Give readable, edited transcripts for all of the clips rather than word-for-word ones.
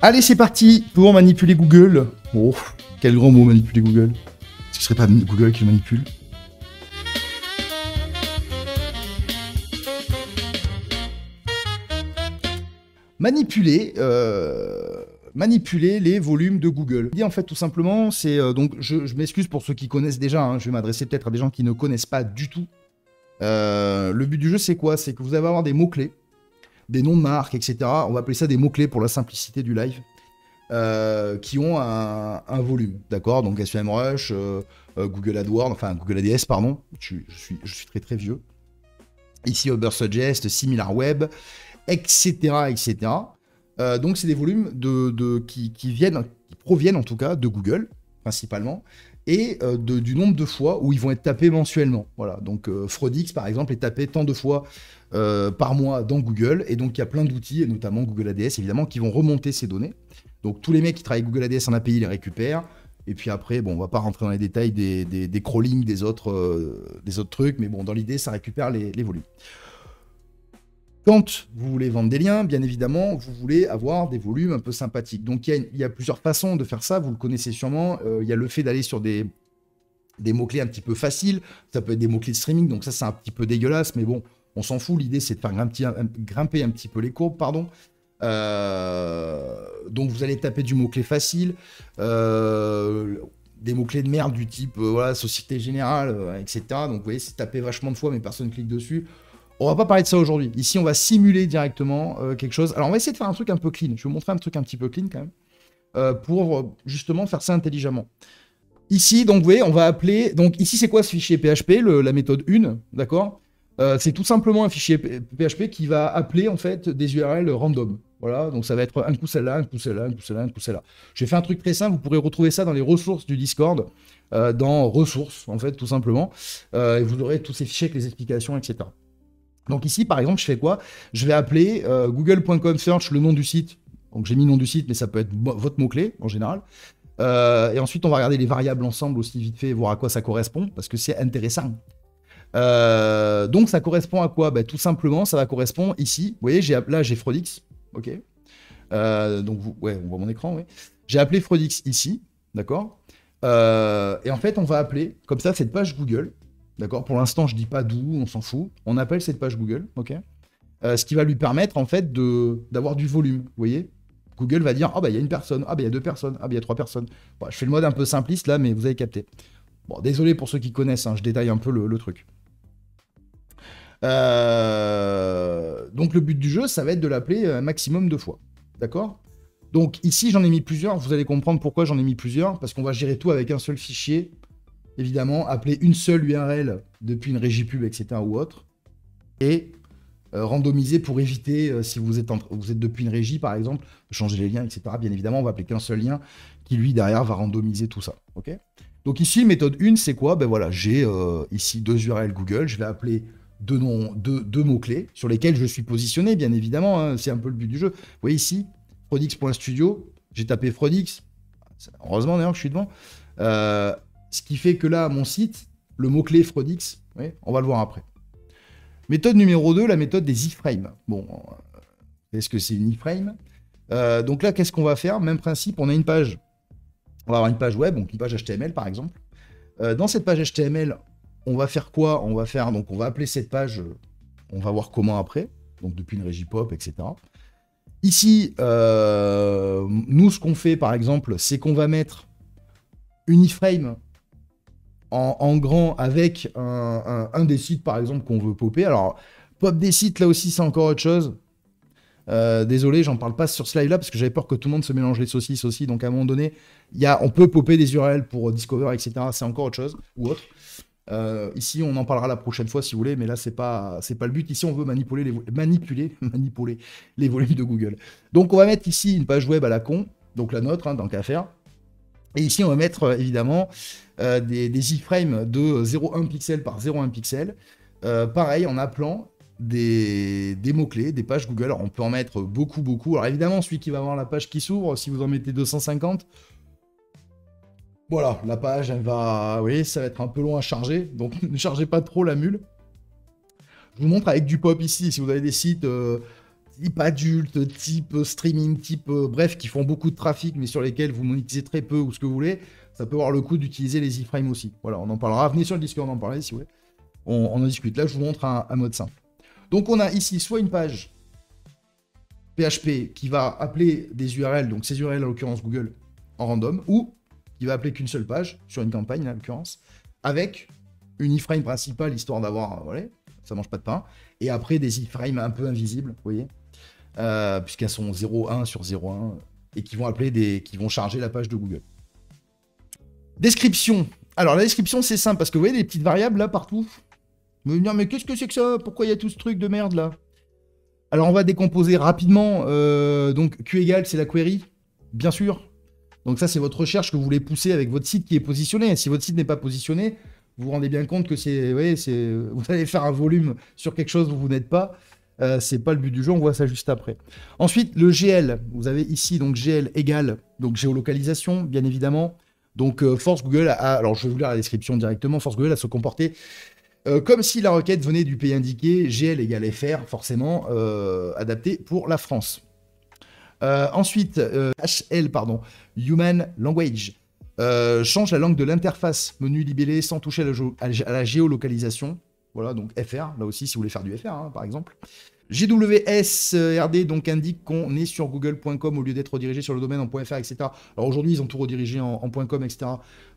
Allez, c'est parti pour manipuler Google. Oh, quel grand mot, manipuler Google. Est-ce que ce serait pas Google qui le manipule? Manipuler, manipuler les volumes de Google. En fait, tout simplement, c'est donc je m'excuse pour ceux qui connaissent déjà. Hein, je vais m'adresser peut-être à des gens qui ne connaissent pas du tout. Le but du jeu, c'est quoi? C'est que vous allez avoir des mots-clés, des noms de marques, etc. On va appeler ça des mots-clés pour la simplicité du live, qui ont un volume, d'accord? Donc SEMrush, Google AdWords, enfin Google ADS, pardon. Je suis très très vieux. Ici Ubersuggest, SimilarWeb, etc., etc. Donc c'est des volumes qui proviennent en tout cas de Google, principalement, et du nombre de fois où ils vont être tapés mensuellement. Voilà, donc Fraudix, par exemple, est tapé tant de fois par mois dans Google, et donc il y a plein d'outils, et notamment Google ADS, évidemment, qui vont remonter ces données. Donc tous les mecs qui travaillent avec Google ADS en API les récupèrent, et puis après, bon, on va pas rentrer dans les détails des crawlings, des autres trucs, mais bon, dans l'idée, ça récupère les volumes. Quand vous voulez vendre des liens, bien évidemment, vous voulez avoir des volumes un peu sympathiques. Donc, il y a plusieurs façons de faire ça. Vous le connaissez sûrement. Il y a le fait d'aller sur des mots-clés un petit peu faciles. Ça peut être des mots-clés de streaming. Donc, ça, c'est un petit peu dégueulasse. Mais bon, on s'en fout. L'idée, c'est de faire grimper un petit peu les courbes. Pardon. Donc, vous allez taper du mot-clé facile. Des mots-clés de merde du type voilà, Société Générale, etc. Donc, vous voyez, c'est tapé vachement de fois, mais personne ne clique dessus. On va pas parler de ça aujourd'hui. Ici, on va simuler directement quelque chose. Alors, on va essayer de faire un truc un peu clean. Je vais vous montrer un truc un petit peu clean quand même, pour justement faire ça intelligemment. Ici, donc, vous voyez, on va appeler... Donc, ici, c'est quoi ce fichier PHP, la méthode 1, d'accord? C'est tout simplement un fichier PHP qui va appeler, en fait, des URL random. Voilà, donc ça va être un coup celle-là, un coup celle-là, un coup celle-là, un coup celle-là. J'ai fait un truc très simple, vous pourrez retrouver ça dans les ressources du Discord, dans ressources, en fait, tout simplement. Et vous aurez tous ces fichiers avec les explications, etc. Donc ici, par exemple, je fais quoi? Je vais appeler google.com search le nom du site. Donc j'ai mis le nom du site, mais ça peut être votre mot-clé, en général. Et ensuite, on va regarder les variables ensemble aussi vite fait, voir à quoi ça correspond, parce que c'est intéressant. Donc ça correspond à quoi? Tout simplement, ça va correspondre ici. Vous voyez, là, j'ai Fraudix. OK. Donc, ouais, on voit mon écran, oui. J'ai appelé Fraudix ici, d'accord? Et en fait, on va appeler, comme ça, cette page Google. D'accord? Pour l'instant, je dis pas d'où, on s'en fout. On appelle cette page Google, ok? Ce qui va lui permettre, en fait, d'avoir du volume, vous voyez? Google va dire, ah bah, il y a une personne, ah bah, il y a deux personnes, ah bah, il y a trois personnes. Bon, je fais le mode un peu simpliste, là, mais vous avez capté. Bon, désolé pour ceux qui connaissent, hein, je détaille un peu le truc. Donc, le but du jeu, ça va être de l'appeler un maximum de fois, d'accord? Donc, ici, j'en ai mis plusieurs. Vous allez comprendre pourquoi j'en ai mis plusieurs, parce qu'on va gérer tout avec un seul fichier. Évidemment, appeler une seule URL depuis une régie pub, etc. ou autre, et randomiser pour éviter, si vous êtes depuis une régie, par exemple, de changer les liens, etc. Bien évidemment, on va appeler qu'un seul lien qui, lui, derrière, va randomiser tout ça. Okay, donc ici, méthode 1, c'est quoi? Ben voilà, j'ai ici deux URL Google, je vais appeler deux mots-clés sur lesquels je suis positionné, bien évidemment, hein, c'est un peu le but du jeu. Vous voyez ici, Fraudix.studio, j'ai tapé Fraudix, heureusement d'ailleurs que je suis devant, ce qui fait que là, mon site, le mot-clé Fraudix, oui, on va le voir après. Méthode numéro 2, la méthode des iframes. Bon, est-ce que c'est une iframe? Donc là, qu'est-ce qu'on va faire? Même principe, on a une page. On va avoir une page web, donc une page HTML par exemple. Dans cette page HTML, on va faire quoi? On va appeler cette page, on va voir comment après, donc depuis une régie pop, etc. Ici, nous, ce qu'on fait par exemple, c'est qu'on va mettre une iframe en grand avec un des sites par exemple qu'on veut popper. Alors, pop des sites, là aussi, c'est encore autre chose. Désolé, j'en parle pas sur ce live-là parce que j'avais peur que tout le monde se mélange les saucisses aussi. Donc, à un moment donné, on peut popper des URL pour Discover, etc. C'est encore autre chose ou autre. Ici, on en parlera la prochaine fois si vous voulez, mais là, c'est pas le but. Ici, on veut manipuler les volumes de Google. Donc, on va mettre ici une page web à la con, donc la nôtre, hein, tant qu'à faire. Et ici, on va mettre évidemment des iframes de 0,1 pixel par 0,1 pixel. Pareil, en appelant des mots-clés, des pages Google. Alors, on peut en mettre beaucoup, beaucoup. Alors évidemment, celui qui va avoir la page qui s'ouvre, si vous en mettez 250, voilà, la page, elle va... Vous voyez, ça va être un peu long à charger. Donc, ne chargez pas trop la mule. Je vous montre avec du pop ici. Si vous avez des sites type adulte, type streaming, type bref, qui font beaucoup de trafic, mais sur lesquels vous monétisez très peu ou ce que vous voulez, ça peut avoir le coup d'utiliser les iframes aussi. Voilà, on en parlera. Venez sur le Discord, on en parler si vous voulez. On en discute. Là, je vous montre un mode simple. Donc, on a ici soit une page PHP qui va appeler des URL, donc ces URL en l'occurrence Google, en random, ou qui va appeler qu'une seule page, sur une campagne en l'occurrence, avec une iframe principale, histoire d'avoir, voilà, ça mange pas de pain, et après des iframes un peu invisibles, vous voyez, puisqu'elles sont 0,1 sur 0,1, et qui vont appeler qui vont charger la page de Google. Description. Alors la description c'est simple, parce que vous voyez les petites variables là partout. Vous me dire mais qu'est-ce que c'est que ça? Pourquoi il y a tout ce truc de merde là? Alors on va décomposer rapidement, donc Q égale c'est la query, bien sûr. Donc ça c'est votre recherche que vous voulez pousser avec votre site qui est positionné. Si votre site n'est pas positionné, vous vous rendez bien compte que vous allez faire un volume sur quelque chose où vous n'êtes pas. C'est pas le but du jeu, on voit ça juste après. Ensuite, le GL, vous avez ici donc GL égale donc géolocalisation, bien évidemment. Donc force Google alors je vais vous lire la description directement, force Google à se comporter comme si la requête venait du pays indiqué, GL égale FR, forcément adapté pour la France. Ensuite, HL, pardon, Human Language. Change la langue de l'interface menu libellé sans toucher à la géolocalisation. Voilà, donc FR, là aussi, si vous voulez faire du FR, hein, par exemple. GWSRD, donc indique qu'on est sur google.com au lieu d'être redirigé sur le domaine en .fr, etc. Alors aujourd'hui, ils ont tout redirigé en .com, etc. De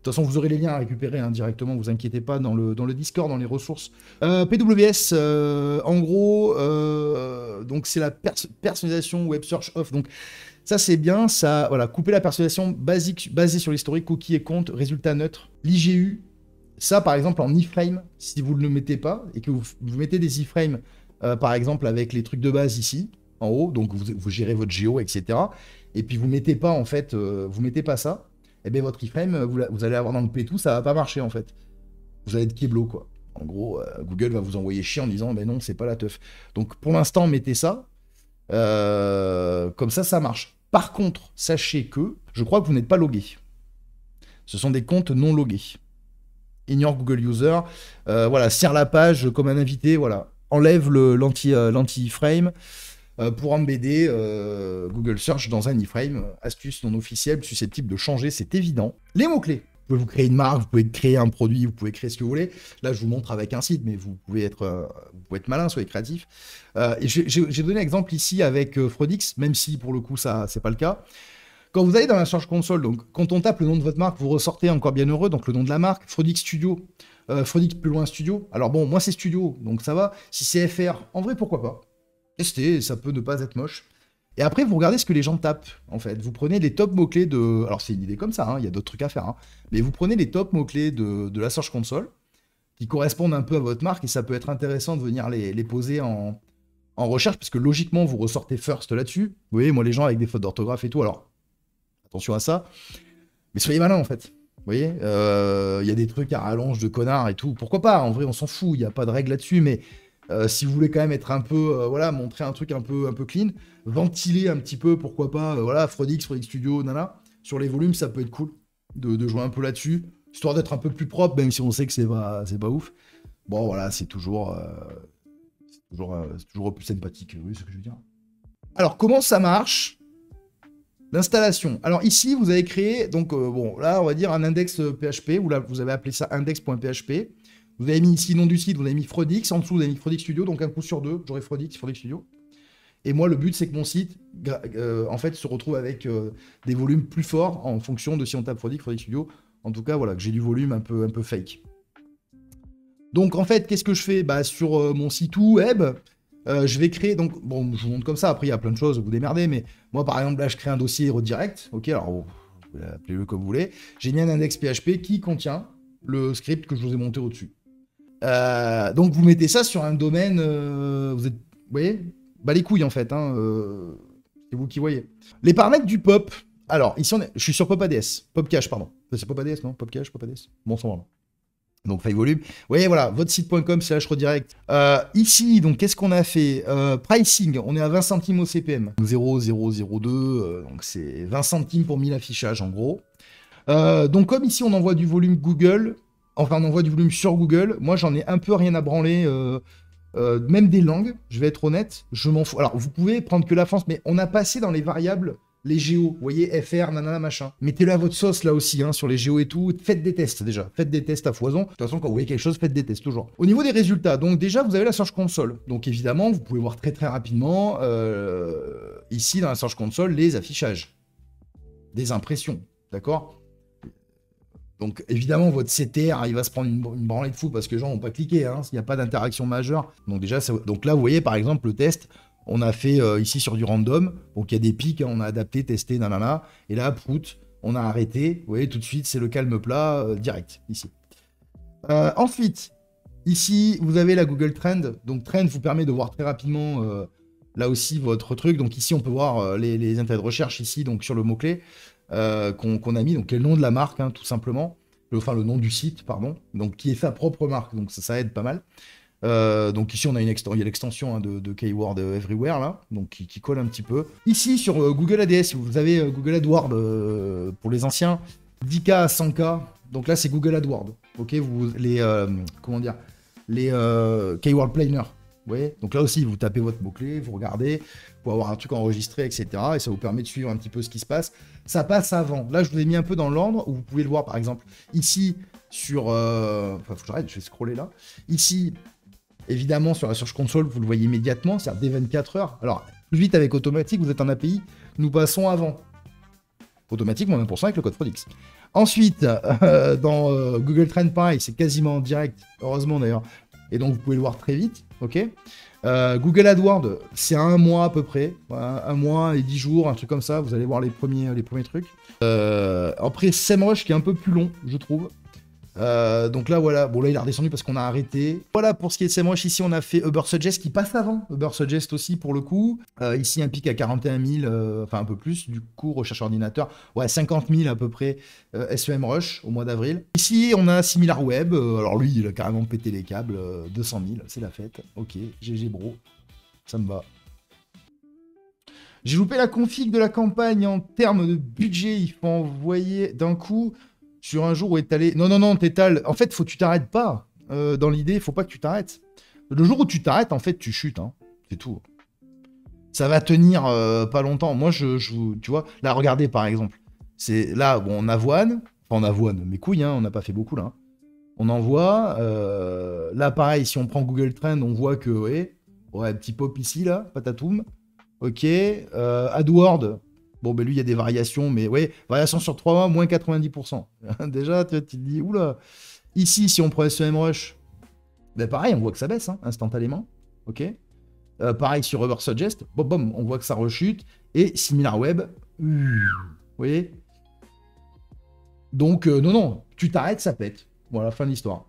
toute façon, vous aurez les liens à récupérer hein, directement, vous inquiétez pas, dans le Discord, dans les ressources. PWS, en gros, donc c'est la personnalisation web search off. Donc ça, c'est bien, ça, voilà, couper la personnalisation basique basée sur l'historique, cookie et compte, résultat neutre. L'IGU, ça, par exemple, en iframe, si vous ne le mettez pas, et que vous mettez des iframes, par exemple, avec les trucs de base ici, en haut, donc vous gérez votre géo, etc. Et puis vous mettez pas, en fait, vous mettez pas ça, et bien votre iframe, vous allez avoir dans le P2, ça va pas marcher, en fait. Vous allez être keblo, quoi. En gros, Google va vous envoyer chier en disant, ben non, c'est pas la teuf. Donc pour l'instant, mettez ça, comme ça marche. Par contre, sachez que, je crois que vous n'êtes pas logué. Ce sont des comptes non logués. Ignore Google User, voilà, serre la page comme un invité, voilà. Enlève l'anti-iframe pour embedder Google Search dans un iframe. Astuce non officielle, susceptible de changer, c'est évident. Les mots-clés. Vous pouvez vous créer une marque, vous pouvez créer un produit, vous pouvez créer ce que vous voulez. Là, je vous montre avec un site, mais vous pouvez être malin, soyez créatif. Et j'ai donné l'exemple ici avec Frodix, même si pour le coup, ça, c'est pas le cas. Quand vous allez dans la Search Console, donc quand on tape le nom de votre marque, vous ressortez encore bien heureux, donc le nom de la marque, Frodix Studio, Frodix plus loin Studio. Alors bon, moi c'est Studio, donc ça va. Si c'est FR, en vrai, pourquoi pas? Testez, ça peut ne pas être moche. Et après, vous regardez ce que les gens tapent, en fait. Vous prenez les top mots-clés de... Alors c'est une idée comme ça, hein, il y a d'autres trucs à faire, hein. Mais vous prenez les top mots-clés de la Search Console, qui correspondent un peu à votre marque, et ça peut être intéressant de venir les poser en recherche, parce que logiquement, vous ressortez first là-dessus. Vous voyez, moi les gens avec des fautes d'orthographe et tout, alors... Attention à ça. Mais soyez malins, en fait. Vous voyez, il y a des trucs à rallonge de connards et tout. Pourquoi pas? En vrai, on s'en fout. Il n'y a pas de règle là-dessus. Mais si vous voulez quand même être un peu... voilà, montrer un truc un peu clean, ventiler un petit peu, pourquoi pas, voilà, Frodix Studio, nana. Sur les volumes, ça peut être cool de jouer un peu là-dessus. Histoire d'être un peu plus propre, même si on sait que c'est pas ouf. Bon, voilà, c'est toujours plus sympathique. Vous voyez ce que je veux dire? Alors, comment ça marche? L'installation. Alors ici, vous avez créé, donc bon, là, on va dire un index PHP, ou là, vous avez appelé ça index.php. Vous avez mis ici nom du site, vous avez mis Frodix, en dessous, vous avez mis Frodix Studio, donc un coup sur deux, j'aurai Frodix Studio. Et moi, le but, c'est que mon site, en fait, se retrouve avec des volumes plus forts en fonction de si on tape Frodix Studio. En tout cas, voilà, que j'ai du volume un peu fake. Donc, en fait, qu'est-ce que je fais? Bah, sur mon site web... je vais créer, donc, bon, je vous montre comme ça, après il y a plein de choses, vous démerdez, mais moi par exemple là je crée un dossier redirect, ok, alors appelez-le comme vous voulez, j'ai mis un index PHP qui contient le script que je vous ai monté au-dessus. Donc vous mettez ça sur un domaine, vous voyez, bah les couilles en fait, hein, c'est vous qui voyez. Les paramètres du pop, alors ici je suis sur PopADS, PopCache pardon, c'est PopADS non, PopCache, PopADS, bon sang vraiment. Donc file volume. Vous voyez, voilà, votre site.com/redirect. Ici, donc qu'est-ce qu'on a fait? Pricing, on est à 20 centimes au CPM. 0,002, donc c'est 20 centimes pour 1000 affichages en gros. Donc comme ici on envoie du volume Google, enfin on envoie du volume sur Google, moi j'en ai un peu rien à branler même des langues, je vais être honnête, je m'en fous. Alors, vous pouvez prendre que la France, mais on a passé dans les variables les géos, vous voyez, FR, nanana, machin. Mettez-le à votre sauce là aussi, hein, sur les géos et tout. Faites des tests déjà, faites des tests à foison. De toute façon, quand vous voyez quelque chose, faites des tests toujours. Au niveau des résultats, donc déjà, vous avez la Search Console. Donc évidemment, vous pouvez voir très très rapidement, ici dans la Search Console, les affichages, des impressions, d'accord? Donc évidemment, votre CTR, il va se prendre une branlée de fou parce que les gens n'ont pas cliqué, hein, s'il n'y a pas d'interaction majeure. Donc déjà, donc là, vous voyez par exemple le test, on a fait ici sur du random, donc il y a des pics, hein, on a adapté, testé, nanana, et là, prout, on a arrêté, vous voyez tout de suite, c'est le calme plat direct, ici. Ensuite, ici, vous avez la Google Trend, donc Trend vous permet de voir très rapidement, là aussi, votre truc, donc ici, on peut voir les intérêts de recherche, ici, donc sur le mot-clé, qu'on a mis, donc le nom de la marque, hein, tout simplement, enfin le nom du site, pardon, donc qui est sa propre marque, donc ça aide pas mal. Donc ici on a il y a l'extension, hein, de Keyword Everywhere là, donc qui colle un petit peu. Ici sur Google ADS, vous avez Google AdWords pour les anciens, 10K à 100K, donc là c'est Google AdWords, ok, comment dire, les Keyword Planner. Vous voyez, donc là aussi, vous tapez votre mot-clé, vous regardez, pour avoir un truc enregistré, etc. Et ça vous permet de suivre un petit peu ce qui se passe. Ça passe avant. Là, je vous ai mis un peu dans l'ordre, où vous pouvez le voir, par exemple, ici, sur... Enfin, faut que j'arrête, je vais scroller là. Ici, évidemment, sur la Search Console, vous le voyez immédiatement, c'est-à-dire dès 24 heures. Alors, plus vite avec Automatique, vous êtes en API, nous passons avant. Automatique, moins 1% avec le code Prodix. Ensuite, dans Google Trend, pareil, c'est quasiment en direct, heureusement d'ailleurs. Et donc, vous pouvez le voir très vite, ok. Google AdWords, c'est un mois à peu près, voilà, un mois et 10 jours, un truc comme ça, vous allez voir les premiers trucs. Après, SEMrush qui est un peu plus long, je trouve. Donc là, voilà, bon là il est redescendu parce qu'on a arrêté. Voilà pour ce qui est de SEMrush, ici on a fait Ubersuggest qui passe avant. Ubersuggest aussi pour le coup. Ici un pic à 41 000, enfin un peu plus, du coup recherche ordinateur. Ouais, 50 000 à peu près SEMrush au mois d'avril. Ici on a SimilarWeb, alors lui il a carrément pété les câbles, 200 000, c'est la fête. Ok, GG bro, ça me va. J'ai loupé la config de la campagne en termes de budget, il faut envoyer d'un coup... Sur un jour où étaler... Non, non, non, t'étales. En fait, faut que tu t'arrêtes pas. Dans l'idée, faut pas que tu t'arrêtes. Le jour où tu t'arrêtes, en fait, tu chutes. Hein. C'est tout. Ça va tenir pas longtemps. Moi, tu vois, là, regardez, par exemple. C'est là, bon, on avoine. Enfin, on avoine. Mes couilles, hein, on n'a pas fait beaucoup, là. Hein. On envoie. Là, pareil, si on prend Google Trend, on voit que, ouais, petit pop ici, là, patatoum. Ok. AdWords. Bon, ben lui, il y a des variations, mais ouais, variation sur 3 mois, moins 90%. Déjà, tu te dis, oula. Ici, si on prend SEMrush, ben pareil, on voit que ça baisse, hein, instantanément. Ok. Pareil sur Ubersuggest, bom, bom, on voit que ça rechute. Et SimilarWeb, vous voyez. Donc, non, non, tu t'arrêtes, ça pète. Voilà, fin de l'histoire.